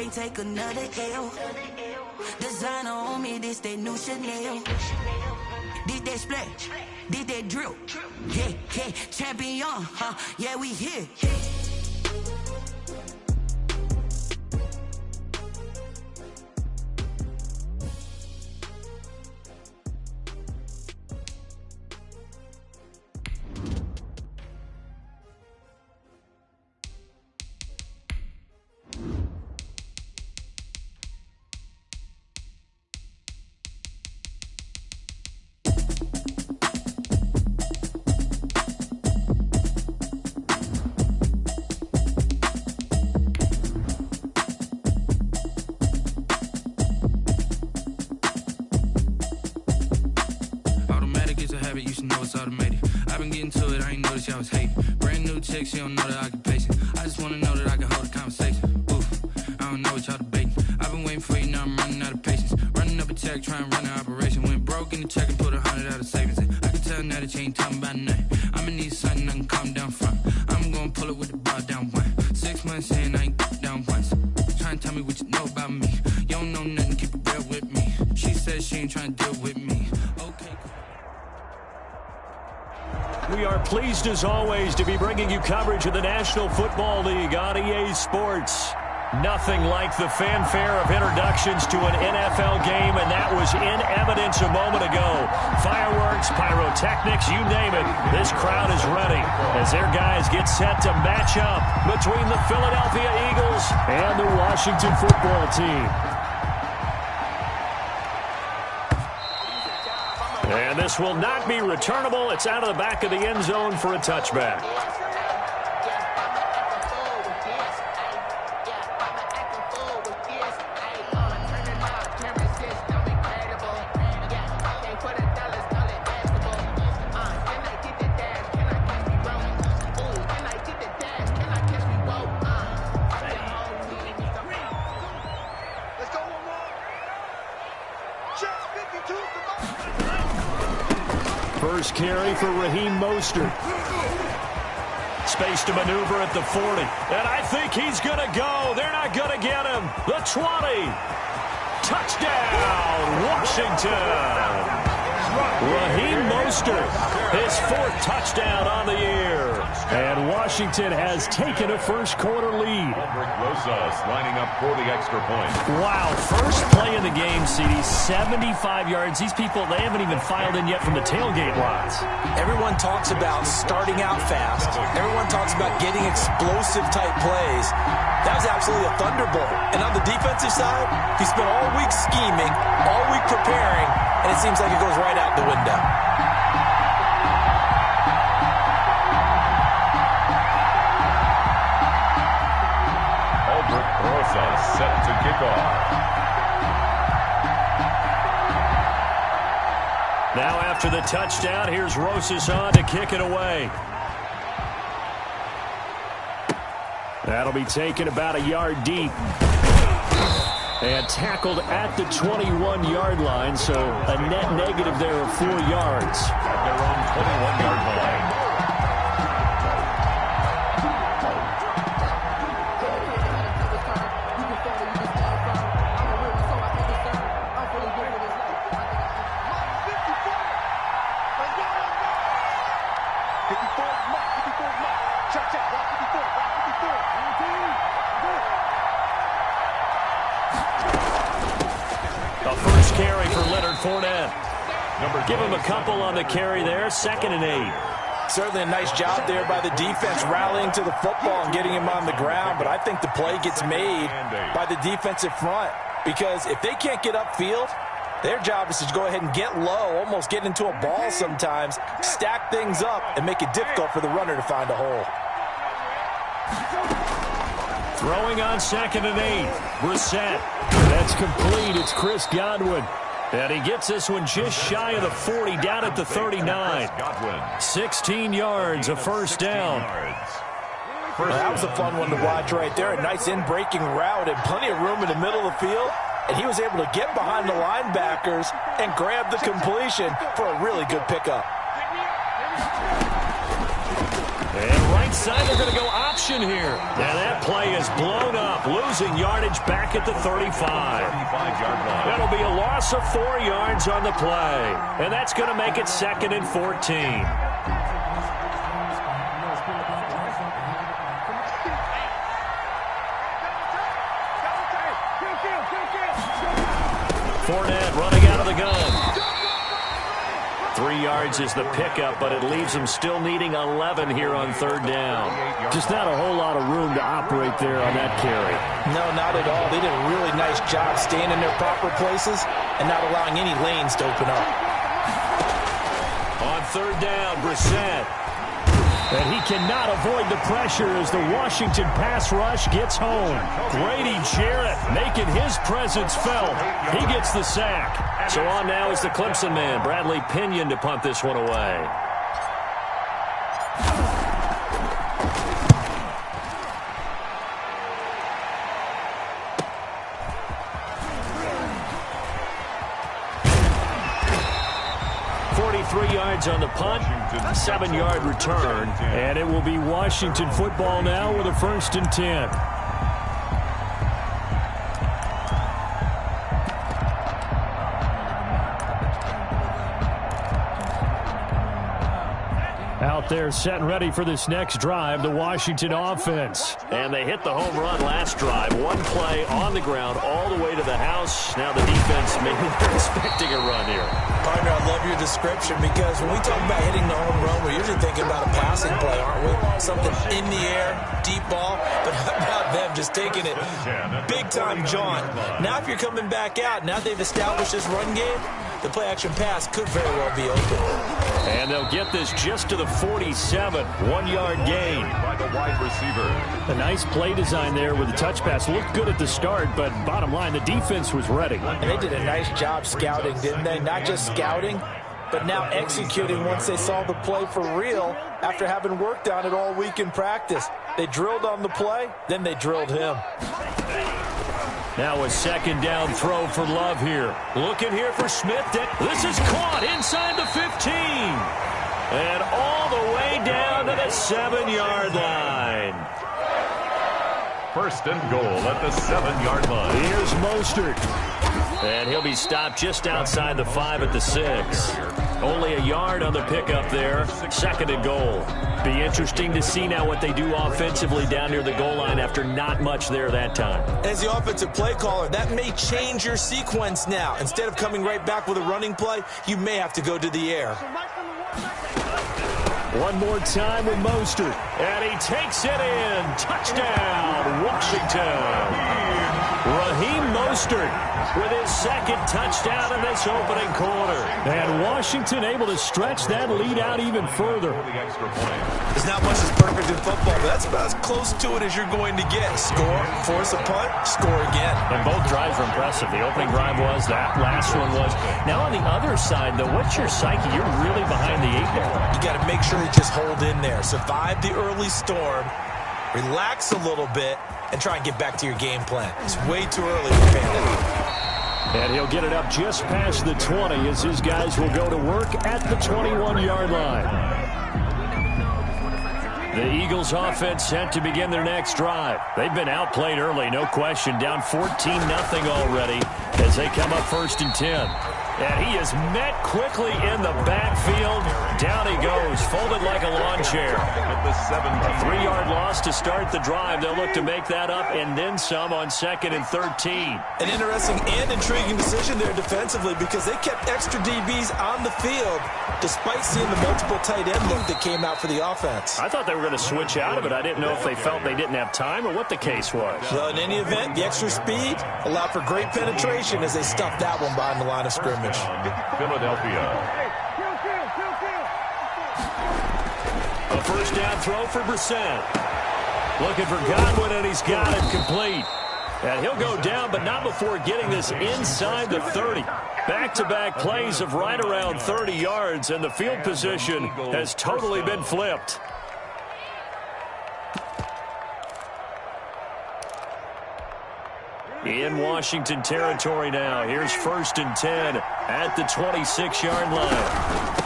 can't take another L. Designer on me, this that new Chanel. Did that splash, did that drill. Yeah, yeah, champion, huh? Yeah, we here. You should know it's automated. I've been getting to it, I ain't noticed y'all was hating. Brand new chick, she don't know the occupation. I just wanna know that I can hold a conversation. Oof, I don't know what y'all debating. I've been waiting for you, now I'm running out of patience. Running up a check, trying to run an operation. Went broke in the check and put 100 out of savings in. I can tell now that you ain't talking about nothing. I'ma need something I can calm down from. I'm gonna pull it with the bar down one. 6 months in, I ain't down once. Trying to tell me what you know about me. You don't know nothing, keep it real with me. She said she ain't trying to deal with me. Okay, cool. We are pleased, as always, to be bringing you coverage of the National Football League on EA Sports. Nothing like the fanfare of introductions to an NFL game, and that was in evidence a moment ago. Fireworks, pyrotechnics, you name it. This crowd is ready as their guys get set to match up between the Philadelphia Eagles and the Washington Football Team. And this will not be returnable. It's out of the back of the end zone for a touchback. First carry for Raheem Mostert. Space to maneuver at the 40. And I think he's going to go. They're not going to get him. The 20. Touchdown, Washington. Raheem Mostert, his 4th touchdown on the year. And Washington has taken a first-quarter lead. Rosas lining up for the extra point. Wow, first play in the game, CD, 75 yards. These people, they haven't even filed in yet from the tailgate lots. Everyone talks about starting out fast. Everyone talks about getting explosive-type plays. That was absolutely a thunderbolt. And on the defensive side, he spent all week scheming, all week preparing, and it seems like it goes right out the window. Rosas set to kick off. Now after the touchdown, here's Rosas on to kick it away. That'll be taken about a yard deep. And tackled at the 21-yard line, so a net negative there of 4 yards. At their own 21-yard line. A first carry for Leonard Fournette. Give him a couple on the carry there, 2nd and 8. Certainly a nice job there by the defense rallying to the football and getting him on the ground, but I think the play gets made by the defensive front because if they can't get upfield, their job is to go ahead and get low, almost get into a ball sometimes, stack things up, and make it difficult for the runner to find a hole. Throwing on 2nd and 8. Brissett. That's complete. It's Chris Godwin. And he gets this one just shy of the 40, down at the 39. 16 yards, a first down. Well, that was a fun one to watch right there. A nice in-breaking route and plenty of room in the middle of the field. And he was able to get behind the linebackers and grab the completion for a really good pickup. And right side, they're going to go option here. And that play is blown up, losing yardage back at the 35. That'll be a loss of 4 yards on the play. And that's going to make it 2nd and 14. Fournette running out of the gun. 3 yards is the pickup, but it leaves them still needing 11 here on 3rd down. Just not a whole lot of room to operate there on that carry. No, not at all. They did a really nice job staying in their proper places and not allowing any lanes to open up. On 3rd down, Brissett. And he cannot avoid the pressure as the Washington pass rush gets home. Grady Jarrett making his presence felt. He gets the sack. So on now is the Clemson man, Bradley Pinion, to punt this one away. Yards on the punt, 7-yard return, and it will be Washington football now with a 1st and 10. Out there set and ready for this next drive, the Washington offense. And they hit the home run last drive. 1 play on the ground all the way to the house. Now the defense, maybe they're expecting a run here. Partner, I love your description because when we talk about hitting the home run, we're usually thinking about a passing play, aren't we? Something in the air, deep ball, but how about them just taking it big-time jaunt? Now if you're coming back out, now they've established this run game, the play-action pass could very well be open. And they'll get this just to the 47, 1-yard gain. By the wide receiver. A nice play design there with the touch pass. Looked good at the start, but bottom line, the defense was ready. And they did a nice job scouting, didn't they? Not just scouting, but now executing once they saw the play for real after having worked on it all week in practice. They drilled on the play, then they drilled him. Now a 2nd down throw for Love here. Looking here for Smith. This is caught inside the 15. And all the way down to the 7-yard line. 1st and goal at the 7-yard line. Here's Mostert. And he'll be stopped just outside the 5 at the 6. Only a yard on the pickup there. 2nd and goal. Be interesting to see now what they do offensively down near the goal line after not much there that time. As the offensive play caller, that may change your sequence now. Instead of coming right back with a running play, you may have to go to the air. One more time with Mostert. And he takes it in. Touchdown, Washington. Raheem Mostert with his 2nd touchdown in this opening quarter. And Washington able to stretch that lead out even further. There's not much that's perfect in football, but that's about as close to it as you're going to get. Score, force a punt, score again. And both drives were impressive. The opening drive was, that last one was. Now on the other side, though, what's your psyche? You're really behind the 8 ball. You got to make sure you just hold in there. Survive the early storm, relax a little bit, and try and get back to your game plan. It's way too early for Panda. And he'll get it up just past the 20 as his guys will go to work at the 21-yard line. The Eagles offense set to begin their next drive. They've been outplayed early, no question. Down 14-0 already as they come up 1st and 10. And he is met quickly in the backfield. Down he goes, folded like a lawn chair. A 3-yard loss to start the drive. They'll look to make that up and then some on 2nd and 13. An interesting and intriguing decision there defensively because they kept extra DBs on the field despite seeing the multiple tight end look that came out for the offense. I thought they were going to switch out of it. I didn't know if they felt they didn't have time or what the case was. Well, in any event, the extra speed allowed for great penetration as they stuffed that one behind the line of scrimmage. Philadelphia. A 1st down throw for Brissett. Looking for Godwin, and he's got it complete. And he'll go down, but not before getting this inside the 30. Back-to-back plays of right around 30 yards, and the field position has totally been flipped. In Washington territory now. Here's 1st and 10 at the 26-yard line.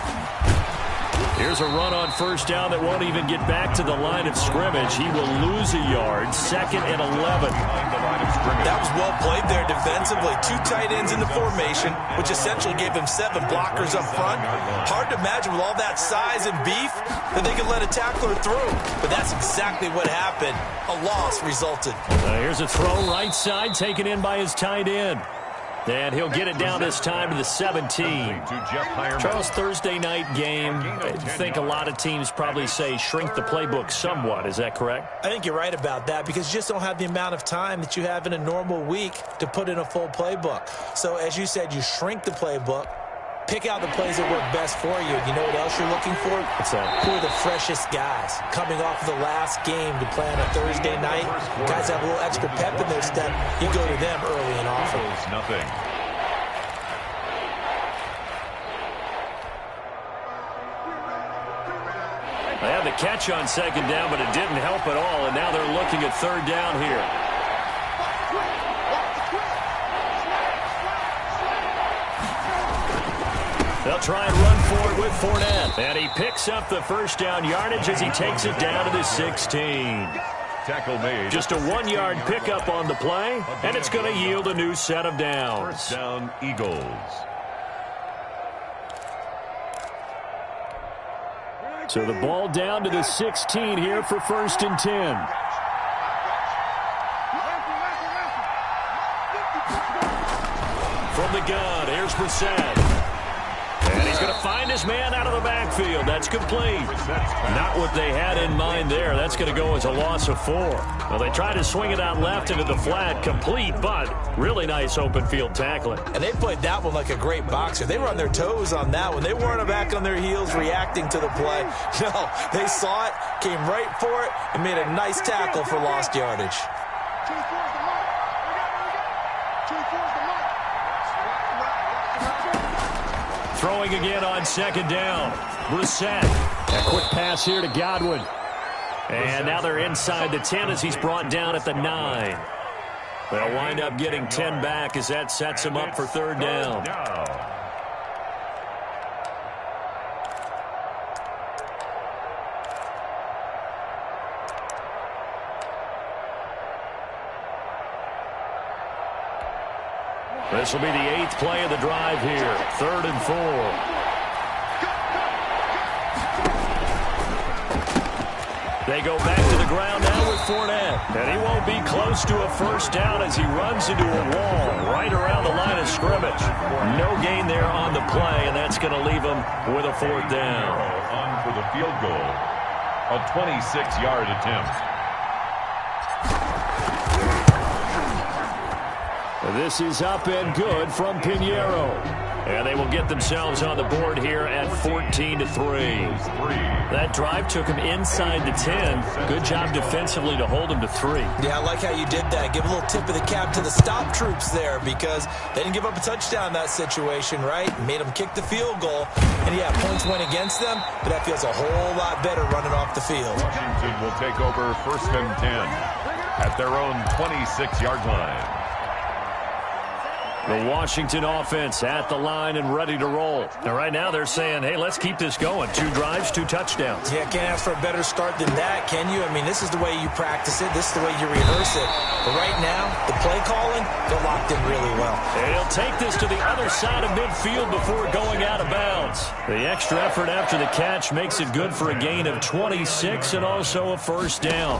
Here's a run on first down that won't even get back to the line of scrimmage. He will lose a yard. 2nd and 11. That was well played there defensively. 2 tight ends in the formation, which essentially gave them 7 blockers up front. Hard to imagine with all that size and beef that they could let a tackler through. But that's exactly what happened. A loss resulted. Here's a throw right side taken in by his tight end. And he'll get it down this time to the 17. Charles, Thursday night game, I think a lot of teams probably say shrink the playbook somewhat. Is that correct? I think you're right about that because you just don't have the amount of time that you have in a normal week to put in a full playbook. So as you said, you shrink the playbook, pick out the plays that work best for you. You know what else you're looking for? What's that? Who are the freshest guys coming off of the last game to play on a Thursday night? Guys have a little extra pep in their step. You go to them early and often. Nothing. They had the catch on 2nd down, but it didn't help at all, and now they're looking at 3rd down here. They'll try and run for it with Fournette. And he picks up the first down yardage as he takes it down to the 16. Tackle made. Just a 1-yard pickup on the play, and it's going to yield a new set of downs. First down, Eagles. So the ball down to the 16 here for 1st and 10. From the gun, here's Brissett. And he's going to find his man out of the backfield. That's complete. Not what they had in mind there. That's going to go as a loss of 4. Well, they tried to swing it out left into the flat. Complete, but really nice open field tackling. And they played that one like a great boxer. They were on their toes on that one. They weren't back on their heels reacting to the play. No, they saw it, came right for it, and made a nice tackle for lost yardage. Throwing again on 2nd down. Brissett. A quick pass here to Godwin. And now they're inside the 10 as he's brought down at the 9. They'll wind up getting 10 back as that sets him up for 3rd down. This will be the 8th play of the drive here. 3rd and 4. They go back to the ground now with Fournette. And he won't be close to a first down as he runs into a wall right around the line of scrimmage. No gain there on the play, and that's going to leave him with a 4th down. On for the field goal. A 26-yard attempt. This is up and good from Pinheiro. And they will get themselves on the board here at 14-3. That drive took him inside the 10. Good job defensively to hold him to 3. Yeah, I like how you did that. Give a little tip of the cap to the stop troops there because they didn't give up a touchdown in that situation, right? Made them kick the field goal. And, yeah, points went against them, but that feels a whole lot better running off the field. Washington will take over 1st and 10 at their own 26-yard line. The Washington offense at the line and ready to roll. And right now they're saying, hey, let's keep this going. 2 drives, 2 touchdowns. Yeah, can't ask for a better start than that, can you? I mean, this is the way you practice it. This is the way you rehearse it. But right now, the play calling, they're locked in really well. And he'll take this to the other side of midfield before going out of bounds. The extra effort after the catch makes it good for a gain of 26 and also a first down.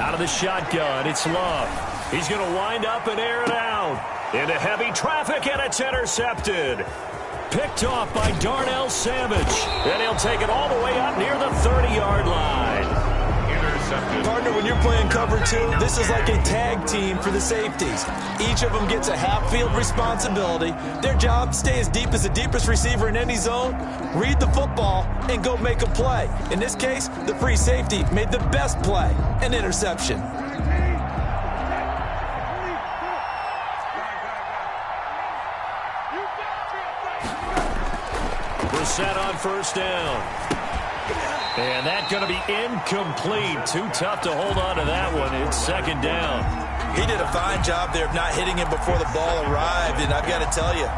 Out of the shotgun, it's Love. He's going to wind up and air it out. Into heavy traffic, and it's intercepted. Picked off by Darnell Savage. And he'll take it all the way up near the 30-yard line. Intercepted. Partner, when you're playing cover 2, this is like a tag team for the safeties. Each of them gets a half-field responsibility. Their job, stay as deep as the deepest receiver in any zone, read the football, and go make a play. In this case, the free safety made the best play, an interception. Set on first down. And that's going to be incomplete. Too tough to hold on to that one. It's 2nd down. He did a fine job there of not hitting him before the ball arrived. And I've got to tell you,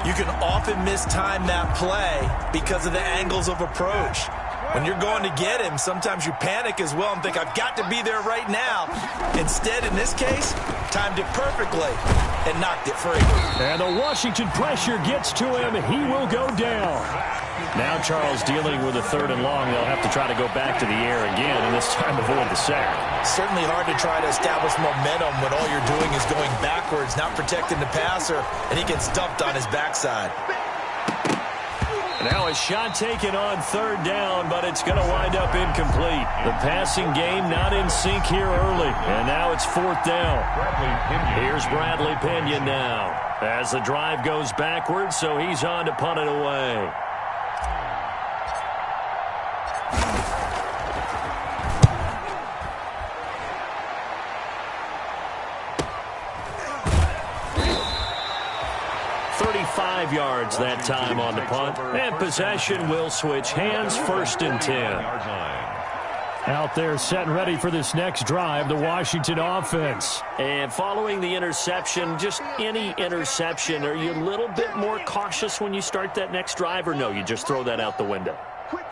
You can often mistime that play because of the angles of approach. When you're going to get him, sometimes you panic as well and think, I've got to be there right now. Instead, in this case, timed it perfectly and knocked it free. And the Washington pressure gets to him. He will go down. Now Charles dealing with a 3rd and long. They'll have to try to go back to the air again, and this time avoid the sack. Certainly hard to try to establish momentum when all you're doing is going backwards, not protecting the passer, and he gets dumped on his backside. Now a shot taken on 3rd down, but it's going to wind up incomplete. The passing game not in sync here early, and now it's 4th down. Here's Bradley Pinion now as the drive goes backwards, so he's on to punt it away. Yards that time on the punt, and possession will switch hands. 1st and 10. Out there set and ready for this next drive, the Washington offense. And following the interception, just any interception, are you a little bit more cautious when you start that next drive, or no, you just throw that out the window?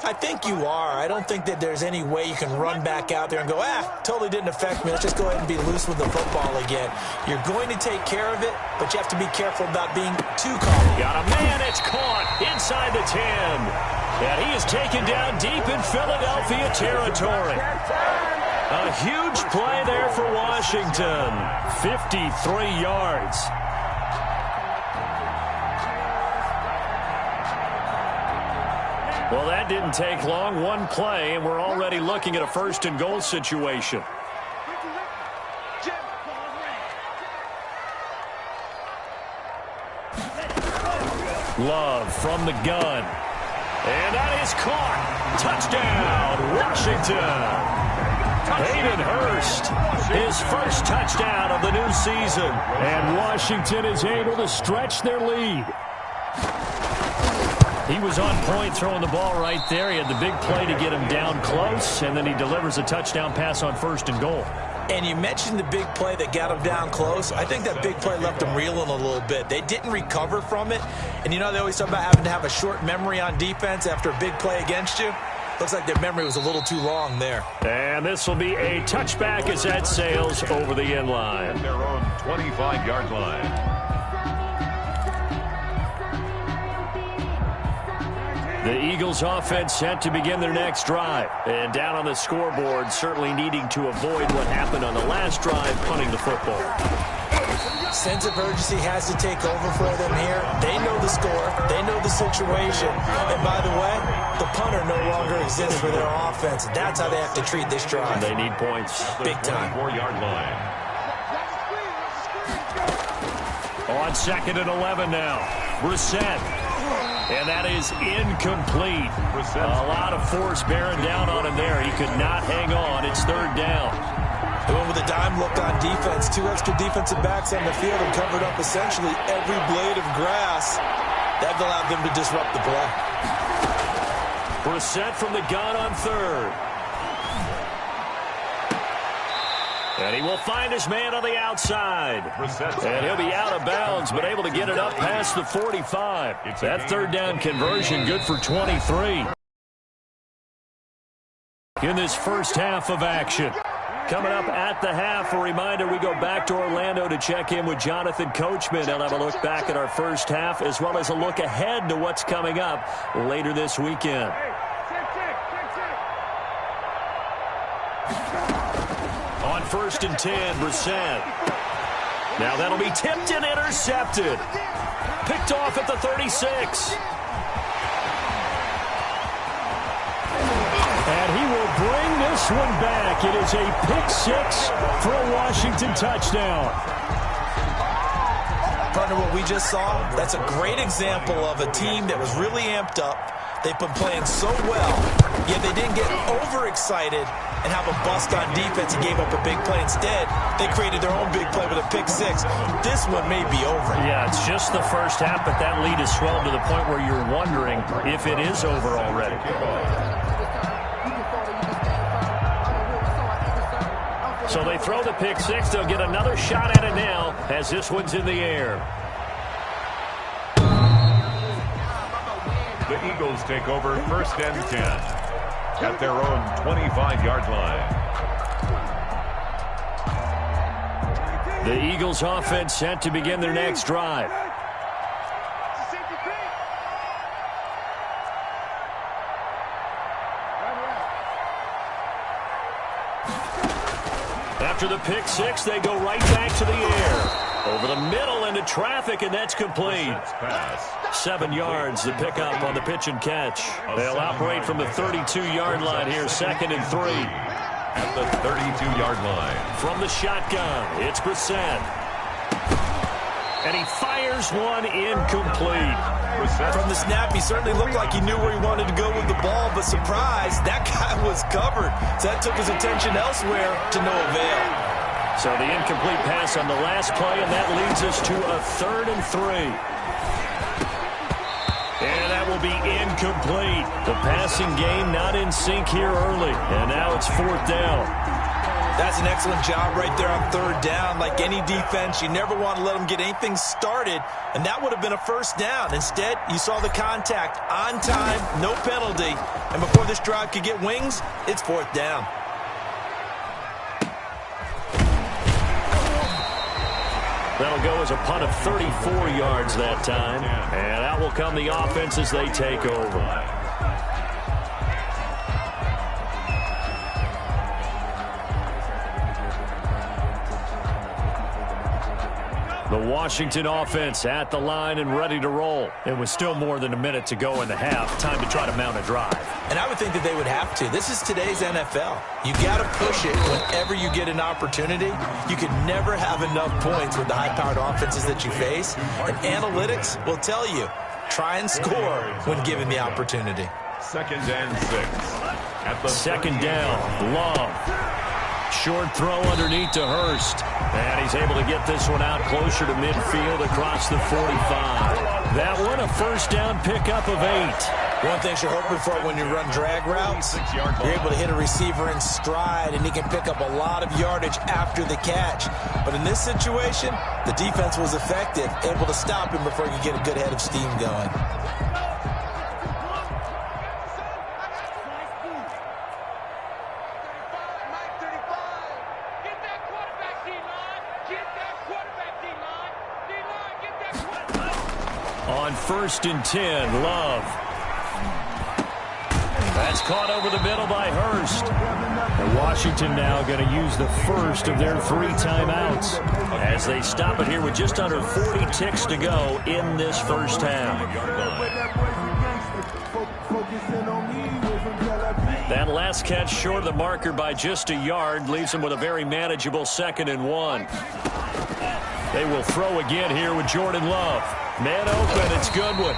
I think you are. I don't think that there's any way you can run back out there and go, totally didn't affect me. Let's just go ahead and be loose with the football again. You're going to take care of it, but you have to be careful about being too confident. Got a man, it's caught inside the 10. And he is taken down deep in Philadelphia territory. A huge play there for Washington. 53 yards. Well, that didn't take long. One play, and we're already looking at a 1st and goal situation. Love from the gun. And that is caught. Touchdown, Washington. Hayden Hurst, his first touchdown of the new season. And Washington is able to stretch their lead. He was on point throwing the ball right there. He had the big play to get him down close, and then he delivers a touchdown pass on 1st and goal. And you mentioned the big play that got him down close. I think that big play left him reeling a little bit. They didn't recover from it. And, you know, they always talk about having to have a short memory on defense after a big play against you. Looks like their memory was a little too long there. And this will be a touchback as that sails over the end line. Their own 25-yard line. The Eagles offense set to begin their next drive. And down on the scoreboard, certainly needing to avoid what happened on the last drive, punting the football. Sense of urgency has to take over for them here. They know the score. They know the situation. And by the way, the punter no longer exists for their offense. That's how they have to treat this drive. They need points. Big time. 4-yard line. On 2nd and 11 now. Brissett. And that is incomplete. A lot of force bearing down on him there. He could not hang on. It's 3rd down. They went with a dime look on defense. 2 extra defensive backs on the field and covered up essentially every blade of grass. That allowed them to disrupt the play. Brissett from the gun on 3rd. And he will find his man on the outside. And he'll be out of bounds, but able to get it up past the 45. That 3rd down conversion good for 23. In this first half of action. Coming up at the half, a reminder, we go back to Orlando to check in with Jonathan Coachman. He'll have a look back at our first half as well as a look ahead to what's coming up later this weekend. On 1st and 10, Brissett. Now that'll be tipped and intercepted. Picked off at the 36. And he will bring this one back. It is a pick 6 for a Washington touchdown. Partner, what we just saw, that's a great example of a team that was really amped up. They've been playing so well, yet they didn't get overexcited and have a bust on defense and gave up a big play. Instead, they created their own big play with a pick 6. This one may be over. Yeah, it's just the first half, but that lead has swelled to the point where you're wondering if it is over already. So they throw the pick 6. They'll get another shot at it now as this one's in the air. The Eagles take over 1st and 10 at their own 25-yard line. The Eagles offense set to begin their next drive. After the pick six, they go right back to the air. Over the middle into traffic, and that's complete. 7 yards, the pickup on the pitch and catch. They'll operate from the 32-yard line here, 2nd and 3. At the 32-yard line. From the shotgun, it's Brissett. And he fires one incomplete. From the snap, he certainly looked like he knew where he wanted to go with the ball, but surprise, that guy was covered. So that took his attention elsewhere to no avail. So the incomplete pass on the last play, and that leads us to a 3rd and 3. And that will be incomplete. The passing game not in sync here early, and now it's 4th down. That's an excellent job right there on 3rd down. Like any defense, you never want to let them get anything started, and that would have been a 1st down. Instead, you saw the contact on time, no penalty, and before this drive could get wings, it's 4th down. That'll go as a punt of 34 yards that time, and out will come the offense as they take over. The Washington offense at the line and ready to roll. It was still more than a minute to go in the half. Time to try to mount a drive. And I would think that they would have to. This is today's NFL. You got to push it whenever you get an opportunity. You can never have enough points with the high-powered offenses that you face. And analytics will tell you, try and score when given the opportunity. 2nd and 6. At the 2nd down, Love. Short throw underneath to Hurst. And he's able to get this one out closer to midfield across the 45. That one a 1st down pickup of 8. One thing you're hoping for when you run drag routes, you're able to hit a receiver in stride, and he can pick up a lot of yardage after the catch. But in this situation, the defense was effective, able to stop him before he could get a good head of steam going. On 1st and 10, Love. That's caught over the middle by Hurst. And Washington now going to use the first of their 3 timeouts as they stop it here with just under 40 ticks to go in this first half. That last catch short of the marker by just a yard leaves him with a very manageable 2nd and 1. They will throw again here with Jordan Love. Man open, it's Goodwin.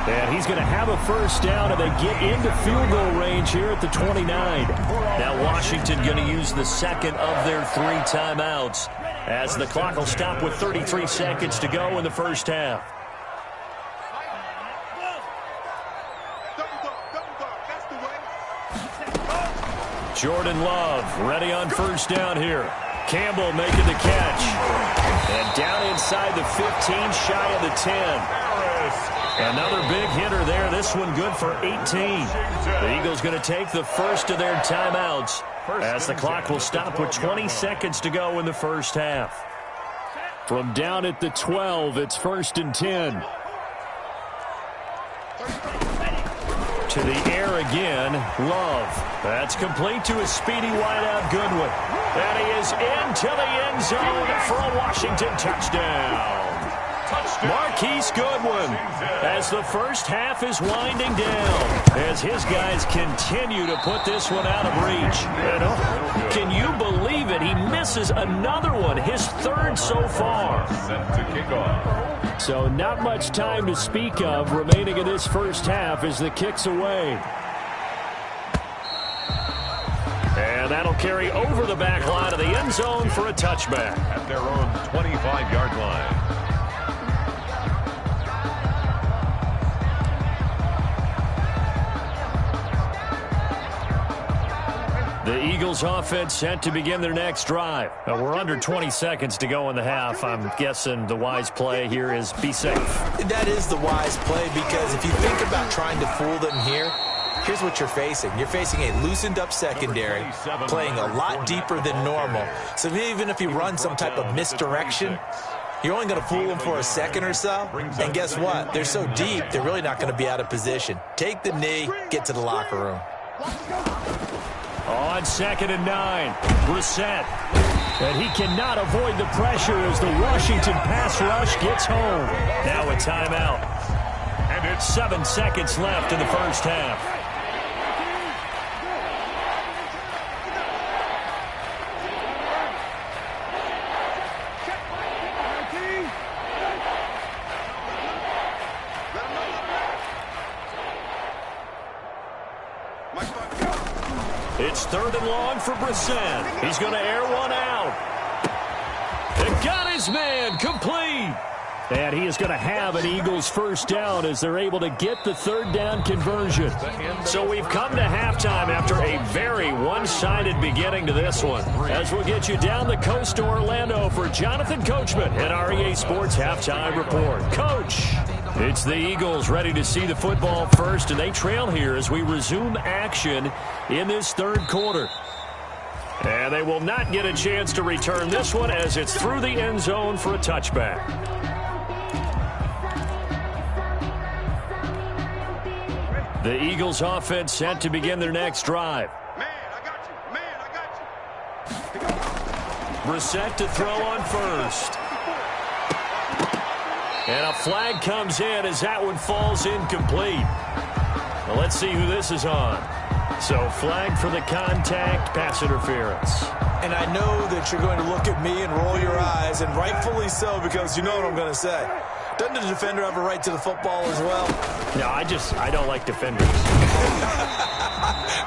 And he's going to have a 1st down, and they get into field goal range here at the 29. Now Washington going to use the 2nd of their 3 timeouts as the clock will stop with 33 seconds to go in the first half. Jordan Love ready on 1st down here. Campbell making the catch. And down inside the 15, shy of the 10. Another big hitter there. This one good for 18. The Eagles going to take the first of their timeouts as the clock will stop with 20 seconds to go in the first half. From down at the 12, it's 1st and 10. To the air again, Love. That's complete to his speedy wideout Goodwin. And he is into the end zone for a Washington touchdown. Marquise Goodwin as the first half is winding down as his guys continue to put this one out of reach. And can you believe it? He misses another one, his 3rd so far. Set to kick off. So not much time to speak of remaining in this first half as the kick's away. And that'll carry over the back line of the end zone for a touchback. At their own 25-yard line. The Eagles offense set to begin their next drive. We're under 20 seconds to go in the half. I'm guessing the wise play here is be safe. That is the wise play, because if you think about trying to fool them here, here's what you're facing. You're facing a loosened up secondary, playing a lot deeper than normal. So even if you run some type of misdirection, you're only going to fool them for a second or so. And guess what? They're so deep, they're really not going to be out of position. Take the knee, get to the locker room. On 2nd and 9, Brissett. And he cannot avoid the pressure as the Washington pass rush gets home. Now a timeout. And it's 7 seconds left in the first half. It's 3rd and long for Brissett. He's going to air one out. And got his man complete. And he is going to have an Eagles first down as they're able to get the 3rd down conversion. So we've come to halftime after a very one-sided beginning to this one. As we'll get you down the coast to Orlando for Jonathan Coachman at REA Sports Halftime Report. Coach. It's the Eagles ready to see the football first, and they trail here as we resume action in this 3rd quarter. And they will not get a chance to return this one as it's through the end zone for a touchback. The Eagles offense set to begin their next drive. Man, I got you. Man, I got you. Brissett to throw on first. And a flag comes in as that one falls incomplete. Well, let's see who this is on. So flag for the contact, pass interference. And I know that you're going to look at me and roll your eyes, and rightfully so, because you know what I'm going to say. Doesn't the defender have a right to the football as well? No, I don't like defenders.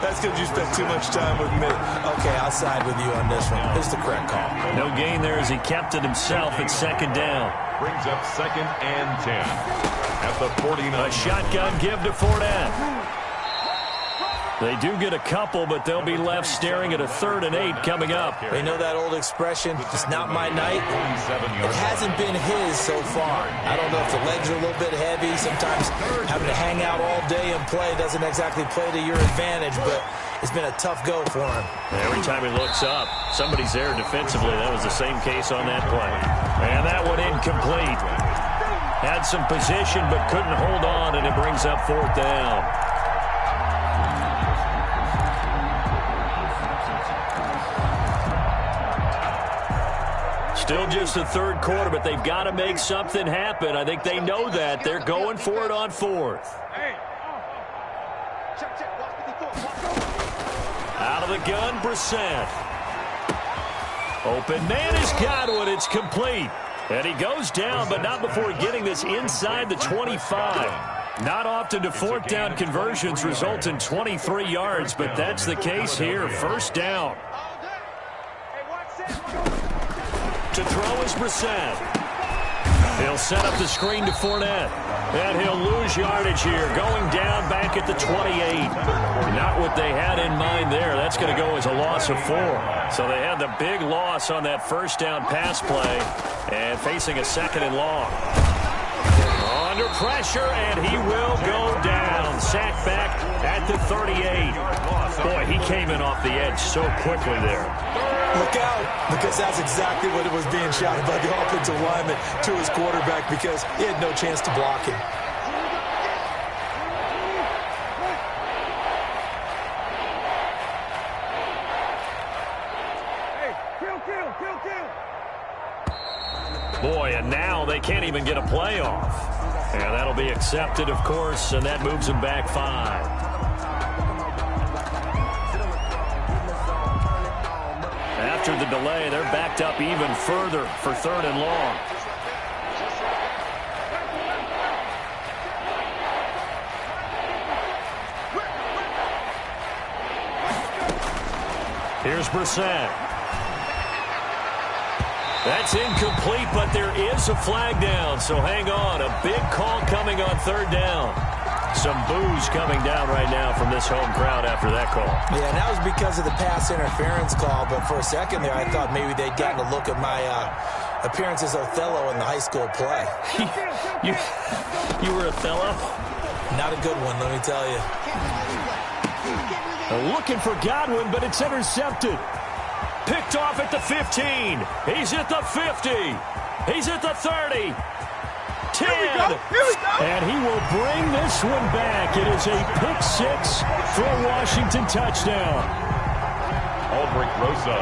That's because you spent too much time with me. Okay, I'll side with you on this one. It's the correct call. No gain there as he kept it himself at 2nd down. Brings up 2nd and 10 at the 49. A shotgun give to Fournette. They do get a couple, but they'll be left staring at a 3rd and 8 coming up. They know that old expression, it's not my night. It hasn't been his so far. I don't know if the legs are a little bit heavy. Sometimes having to hang out all day and play doesn't exactly play to your advantage, but it's been a tough go for him. Every time he looks up, somebody's there defensively. That was the same case on that play. And that one incomplete. Had some position but couldn't hold on, and it brings up 4th down. Still just the 3rd quarter, but they've got to make something happen. I think they know that. They're going for it on 4th. Out of the gun, Brissett. Open man has got one. It's complete. And he goes down, but not before getting this inside the 25. Not often do 4th down conversions result in 23 yards, but that's the case here. First down. To throw is Brissett. He'll set up the screen to Fournette. And he'll lose yardage here, going down back at the 28. Not what they had in mind there. That's going to go as a loss of 4. So they had the big loss on that first down pass play and facing a 2nd and long. Under pressure, and he will go down. Sacked back at the 38. Boy, he came in off the edge so quickly there. Look out, because that's exactly what it was being shouted by the offensive lineman to his quarterback, because he had no chance to block him. Boy, and now they can't even get a playoff. And that'll be accepted, of course, and that moves them back 5. After the delay, they're backed up even further for 3rd and long. Here's Brissett. That's incomplete, but there is a flag down, so hang on. A big call coming on 3rd down. Some boos coming down right now from this home crowd after that call. Yeah, and that was because of the pass interference call, but for a second there I thought maybe they'd gotten a look at my appearance as Othello in the high school play. You were Othello? Not a good one, let me tell you. Looking for Godwin, but it's intercepted. Picked off at the 15. He's at the 50. He's at the 30. 10. And he will bring this one back. It is a pick six for a Washington touchdown.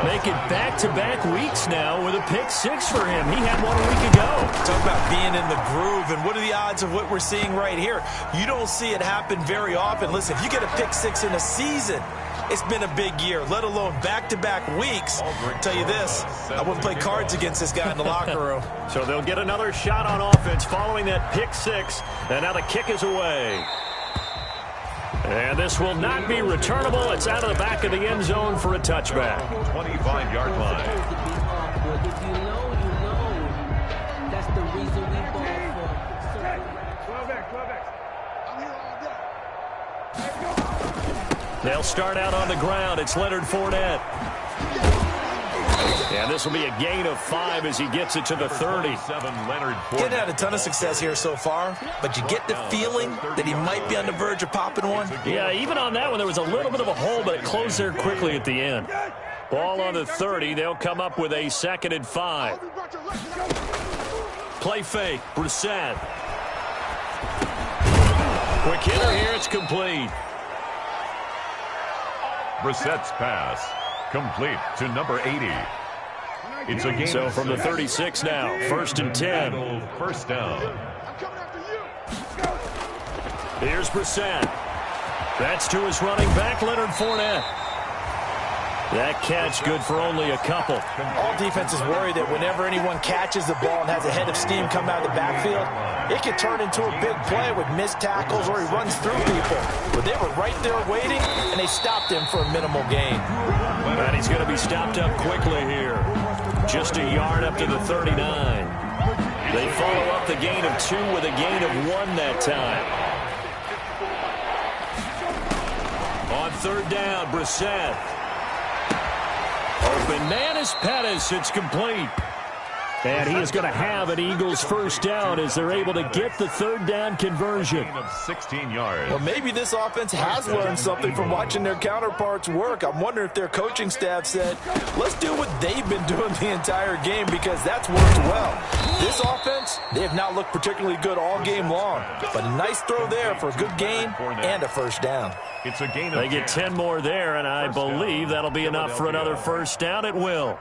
Making back-to-back weeks now with a pick six for him. He had one a week ago. Talk about being in the groove, and what are the odds of what we're seeing right here? You don't see it happen very often. Listen, if you get a pick six in a season, it's been a big year, let alone back-to-back weeks. I'll tell you this, I wouldn't play cards against this guy in the locker room. So they'll get another shot on offense following that pick six, and now the kick is away. And this will not be returnable. It's out of the back of the end zone for a touchback. 25-yard line. If you know, that's the reason we ball for. 12X. They'll start out on the ground. It's Leonard Fournette. And this will be a gain of 5 as he gets it to the 30. Getting had a ton of success here so far, but you get the feeling that he might be on the verge of popping one. Yeah, even on that one, there was a little bit of a hole, but it closed there quickly at the end. Ball on the 30. They'll come up with a 2nd and 5. Play fake. Brissett. Quick hitter here. It's complete. Brissett's pass complete to number 80. It's a gain. So from the 36 now, 1st and 10. First down. Here's Brissett. That's to his running back, Leonard Fournette. That catch good for only a couple. All defenses worry that whenever anyone catches the ball and has a head of steam come out of the backfield, it could turn into a big play with missed tackles or he runs through people. But they were right there waiting, and they stopped him for a minimal gain. And he's going to be stopped up quickly here. Just a yard up to the 39. They follow up the gain of 2 with a gain of 1 that time. On 3rd down, Brissett. Open man is Pettis. It's complete. And he is going to have an Eagles first down as they're able to get the 3rd down conversion. Of 16 yards. Well, maybe this offense has learned something from watching their counterparts work. I'm wondering if their coaching staff said, let's do what they've been doing the entire game because that's worked well. This offense, they have not looked particularly good all game long. But a nice throw there for a good gain and a first down. It's a gain of They get 10 more there, and I believe that'll be enough for another first down. It will.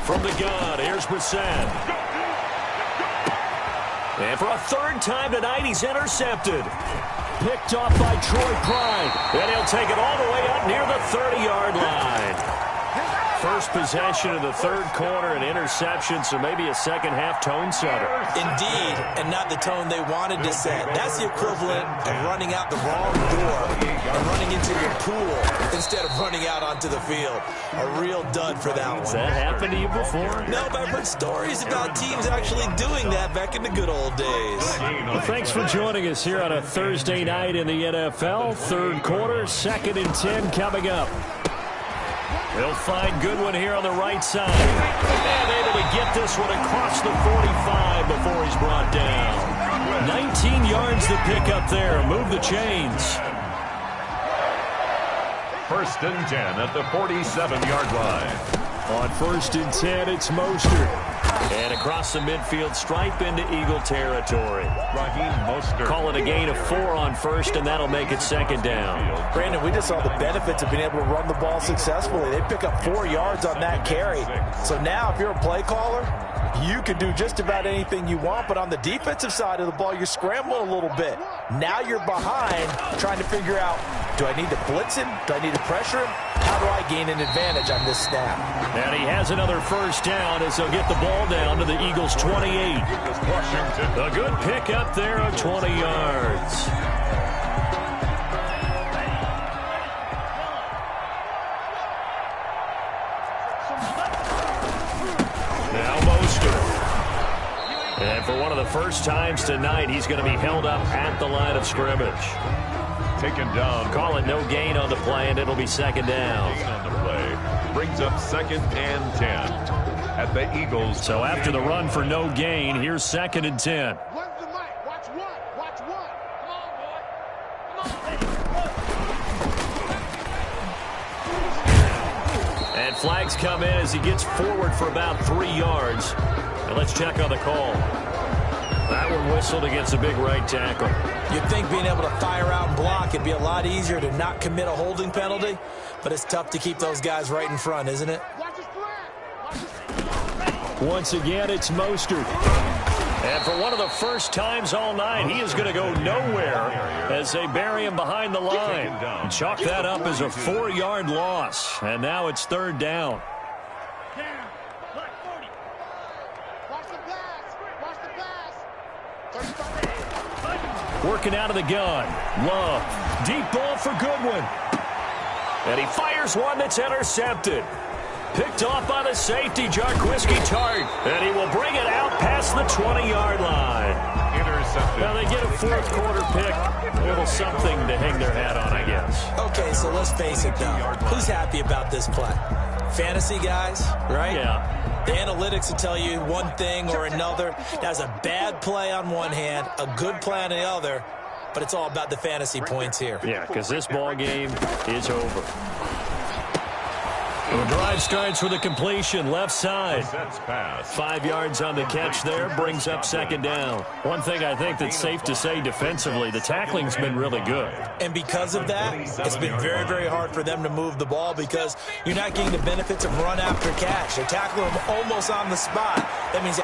From the gun, here's Brissett. And for a 3rd time tonight, he's intercepted. Picked off by Troy Pride. And he'll take it all the way up near the 30-yard line. First possession of the 3rd quarter, an interception, so maybe a second-half tone setter. Indeed, and not the tone they wanted to set. That's the equivalent of running out the wrong door and running into your pool instead of running out onto the field. A real dud for that one. Has that happened to you before? No, but I've heard stories about teams actually doing that back in the good old days. Well, thanks for joining us here on a Thursday night in the NFL. 3rd quarter, 2nd and 10 coming up. They'll find Goodwin here on the right side. And able to get this one across the 45 before he's brought down. 19 yards to pick up there. Move the chains. 1st and 10 at the 47-yard line. On 1st and 10, it's Mostert. And across the midfield stripe into Eagle territory. Raheem Mostert. Call it a gain of 4 on 1st, and that'll make it 2nd down. Brandon, we just saw the benefits of being able to run the ball successfully. They pick up 4 yards on that carry. So now if you're a play caller, you can do just about anything you want, but on the defensive side of the ball, you're scrambling a little bit. Now you're behind trying to figure out, do I need to blitz him? Do I need to pressure him? How do I gain an advantage on this snap? And he has another first down as they'll get the ball down to the Eagles' 28. A good pick up there of 20 yards. Now Mostert. And for one of the first times tonight, he's going to be held up at the line of scrimmage. Taken down. Call it no gain on the play, and it'll be second down. Gain on the play. Brings up 2nd and 10 at the Eagles. So after the run for no gain, here's 2nd and 10. When's the mic? Watch one. Watch one. Come on, boy. Come on. And flags come in as he gets forward for about 3 yards. And let's check on the call. That one whistled against a big right tackle. You'd think being able to fire out and block, it'd be a lot easier to not commit a holding penalty, but it's tough to keep those guys right in front, isn't it? Once again, it's Mostert. And for one of the first times all night, he is going to go nowhere as they bury him behind the line. And chalk that up as a 4-yard loss. And now it's 3rd down. Working out of the gun. Love. Deep ball for Goodwin. And he fires one that's intercepted. Picked off by the safety, Jarquiski Tart. And he will bring it out past the 20-yard line. Intercepted. Now they get a 4th quarter pick. A little something to hang their hat on, I guess. Okay, so let's face it, though. Who's happy about this play? Fantasy guys, right? Yeah. The analytics will tell you one thing or another. That's a bad play on one hand, a good play on the other, but it's all about the fantasy points here. Yeah, because this ball game is over. The drive starts with a completion, left side. 5 yards on the catch there, brings up 2nd down. One thing I think that's safe to say defensively, the tackling's been really good. And because of that, it's been very, very hard for them to move the ball because you're not getting the benefits of run after catch. They're tackling them almost on the spot. That means...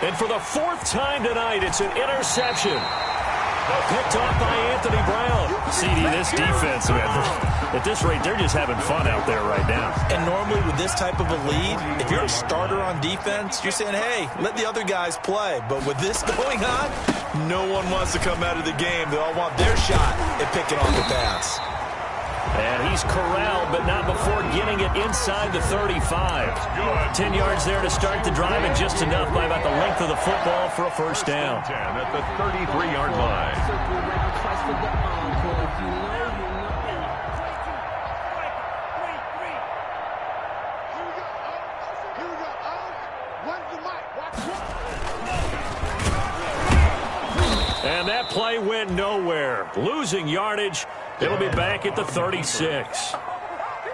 And for the 4th time tonight, it's an interception. Picked off by Anthony Brown. CD, this defense, man, at this rate, they're just having fun out there right now. And normally with this type of a lead, if you're a starter on defense, you're saying, hey, let the other guys play. But with this going on, no one wants to come out of the game. They all want their shot at picking off the pass. And he's corralled, but not before getting it inside the 35. 10 yards there to start the drive, and just enough by about the length of the football for a 1st down. 10 at the 33-yard line. And that play went nowhere. Losing yardage. It'll be back at the 36.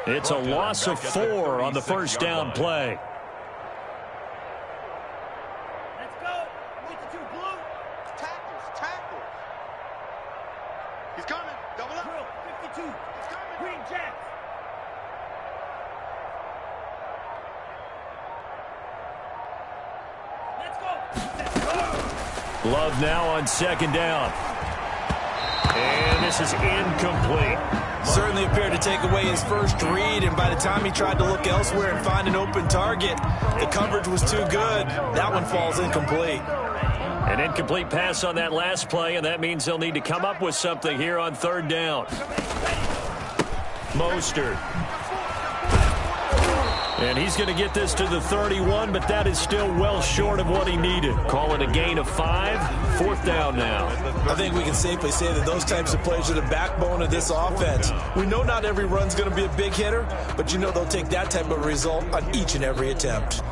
It's a loss of 4 on the 1st down play. Let's go. 52 blue. Tackles. He's coming. Double up. 52. He's coming. Green Jacks. Let's go. Love now on 2nd down. And this is incomplete. Certainly appeared to take away his first read, and by the time he tried to look elsewhere and find an open target, the coverage was too good. That one falls incomplete. An incomplete pass on that last play, and that means they'll need to come up with something here on 3rd down. Mostert. And he's going to get this to the 31, but that is still well short of what he needed. Call it a gain of 5. 4th down now. I think we can safely say that those types of plays are the backbone of this offense. We know not every run's going to be a big hitter, but you know they'll take that type of result on each and every attempt.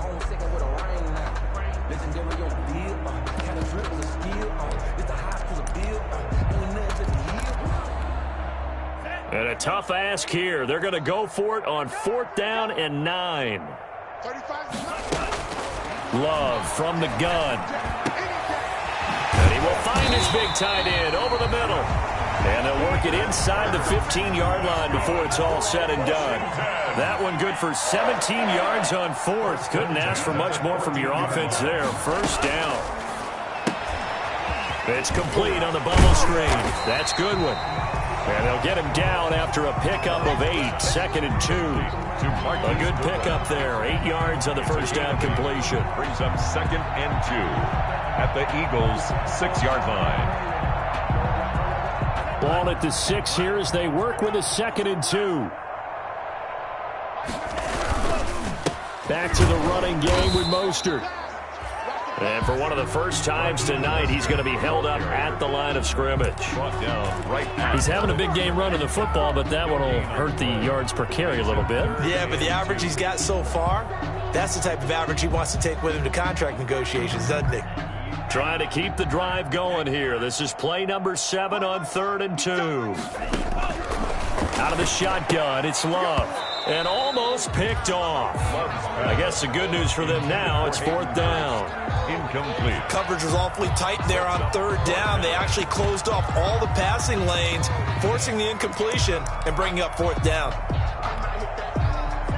And a tough ask here. They're going to go for it on 4th down and 9. Love from the gun. And he will find his big tight end over the middle. And they'll work it inside the 15-yard line before it's all said and done. That one good for 17 yards on 4th. Couldn't ask for much more from your offense there. 1st down. It's complete on the bubble screen. That's Goodwin. And they'll get him down after a pickup of 8. 2nd and 2. A good pickup there. 8 yards on the 1st down completion. Brings up 2nd and 2 at the Eagles' 6-yard line. Ball at the 6 here as they work with a 2nd and 2. Back to the running game with Mostert. And for one of the first times tonight, he's going to be held up at the line of scrimmage. He's having a big game running the football, but that one will hurt the yards per carry a little bit. Yeah, but the average he's got so far, that's the type of average he wants to take with him to contract negotiations, doesn't he? Trying to keep the drive going here. This is play number 7 on 3rd and 2. Out of the shotgun, it's Love. And almost picked off. I guess the good news for them now, it's 4th down. Incomplete. Coverage was awfully tight there on 3rd down. They actually closed off all the passing lanes, forcing the incompletion and bringing up 4th down.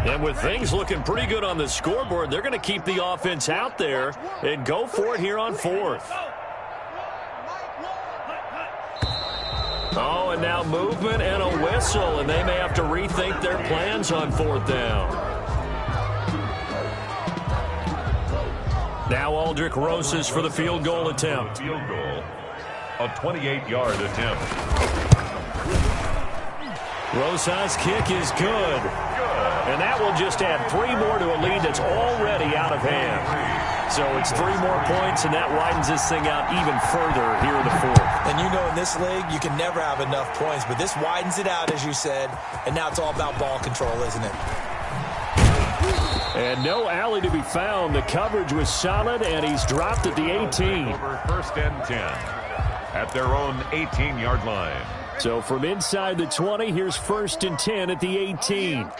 And with things looking pretty good on the scoreboard, they're going to keep the offense out there and go for it here on 4th. Oh, and now movement and a whistle, and they may have to rethink their plans on 4th down. Now Aldrich Rosas for the field goal attempt. Field goal. A 28-yard attempt. Rosas' kick is good. And that will just add 3 more to a lead that's already out of hand. So it's 3 more points, and that widens this thing out even further here in the 4th. And you know in this league, you can never have enough points, but this widens it out, as you said, and now it's all about ball control, isn't it? And no alley to be found. The coverage was solid, and he's dropped at the 18. Over 1st and 10 at their own 18-yard line. So from inside the 20, here's 1st and 10 at the 18.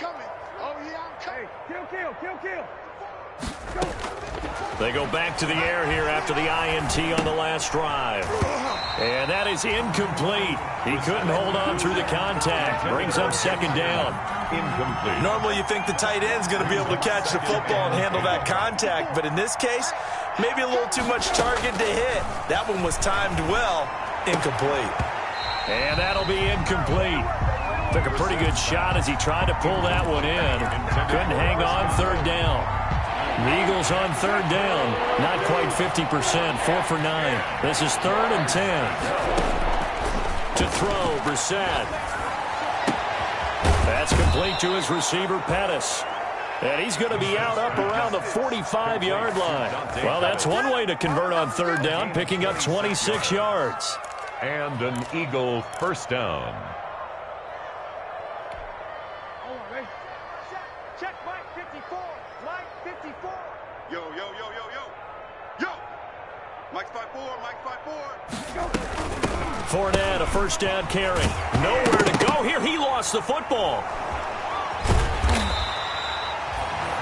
They go back to the air here after the INT on the last drive. And that is incomplete. He couldn't hold on through the contact. Brings up 2nd down. Incomplete. Normally you think the tight end's going to be able to catch the football and handle that contact, but in this case, maybe a little too much target to hit. That one was timed well. Incomplete. And that'll be incomplete. Took a pretty good shot as he tried to pull that one in. Couldn't hang on 3rd down. The Eagles on 3rd down. Not quite 50%. 4 for 9. This is 3rd and 10. To throw, Brissett. That's complete to his receiver, Pettis. And he's going to be out up around the 45-yard line. Well, that's one way to convert on 3rd down, picking up 26 yards. And an Eagle 1st down. Check Mike 54. Mike 54. Yo, yo, yo, yo, yo. Yo. Mike's 5-4. Mike's 5-4. Fournette, a 1st down carry. Nowhere to go here. He lost the football.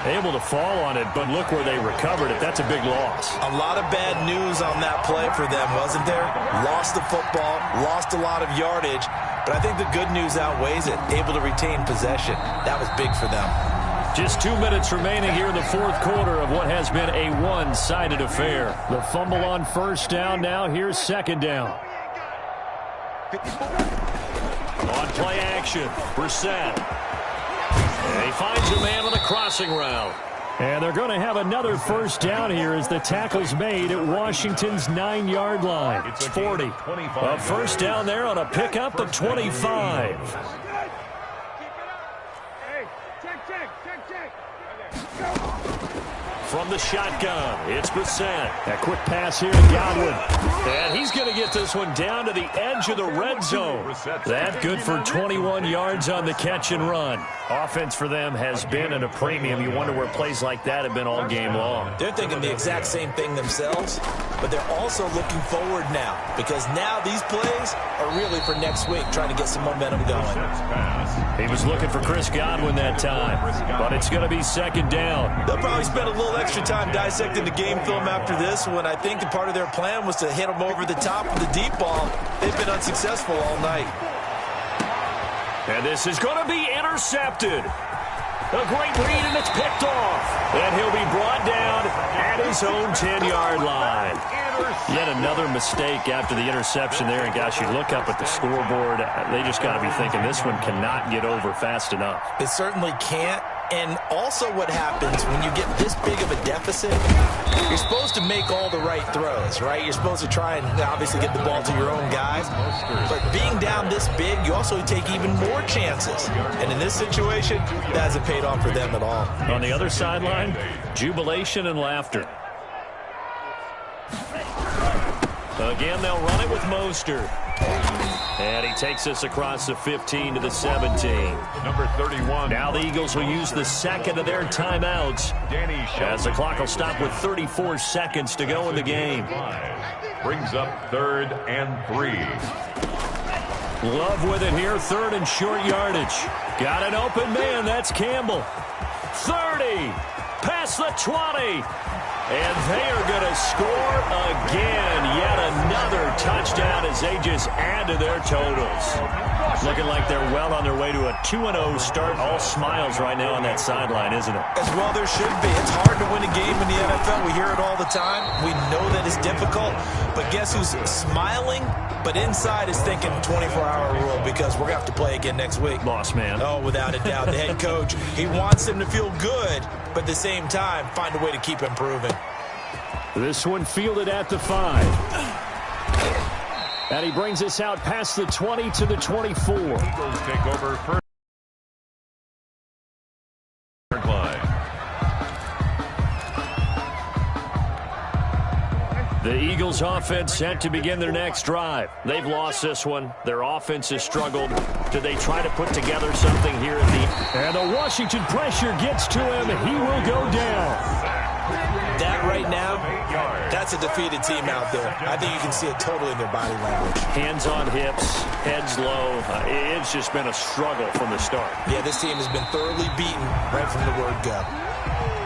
Able to fall on it, but look where they recovered it. That's a big loss. A lot of bad news on that play for them, wasn't there? Lost the football, lost a lot of yardage, but I think the good news outweighs it. Able to retain possession. That was big for them. Just 2 minutes remaining here in the 4th quarter of what has been a one-sided affair. The fumble on 1st down now. Here's 2nd down. On play action, Brissett. And he finds a man on the crossing route. And they're going to have another 1st down here as the tackle's made at Washington's 9-yard line. It's 40. A 1st down there on a pickup of 25. From the shotgun, it's Brissett. A quick pass here to Godwin. And he's going to get this one down to the edge of the red zone. That good for 21 yards on the catch and run. Offense for them has been at a premium. You wonder where plays like that have been all game long. They're thinking the exact same thing themselves, but they're also looking forward now because now these plays are really for next week, trying to get some momentum going. He was looking for Chris Godwin that time, but it's going to be 2nd down. They'll probably spend a little extra time dissecting the game film after this one. I think a part of their plan was to hit them over the top with the deep ball. They've been unsuccessful all night. And this is going to be intercepted. A great read, and it's picked off. And he'll be brought down at his own 10-yard line. Yet another mistake after the interception there. And, gosh, you look up at the scoreboard, they just got to be thinking this one cannot get over fast enough. It certainly can't. And also what happens when you get this big of a deficit, you're supposed to make all the right throws, right? You're supposed to try and obviously get the ball to your own guys. But being down this big, you also take even more chances. And in this situation, that hasn't paid off for them at all. On the other sideline, jubilation and laughter. Again, they'll run it with Mostert. And he takes us across the 15 to the 17. Number 31. Now the Eagles will use the second of their timeouts as the clock will stop with 34 seconds to go in the game. Brings up 3rd and 3. Love with it here, 3rd and short yardage. Got an open man, that's Campbell. 30, past the 20. And they are going to score again. Yet another touchdown as they just add to their totals. Looking like they're well on their way to a 2-0 start. All smiles right now on that sideline, isn't it? As well there should be. It's hard to win a game in the NFL. We hear it all the time. We know that it's difficult. But guess who's smiling? But inside is thinking 24-hour rule because we're going to have to play again next week. Boss man. Oh, without a doubt. The head coach, he wants them to feel good, but at the same time, find a way to keep improving. This one fielded at the 5. And he brings us out past the 20 to the 24. Eagles take over first. The Eagles offense set to begin their next drive. They've lost this one. Their offense has struggled. Do they try to put together something here at the... And the Washington pressure gets to him. He will go down. That right now, that's a defeated team out there. I think you can see it totally in their body language. Hands on hips, heads low. It's just been a struggle from the start. Yeah, this team has been thoroughly beaten right from the word go.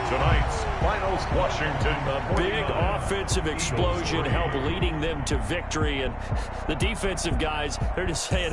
Tonight's finals, Washington. A big offensive explosion helped leading them to victory. And the defensive guys, they're just saying...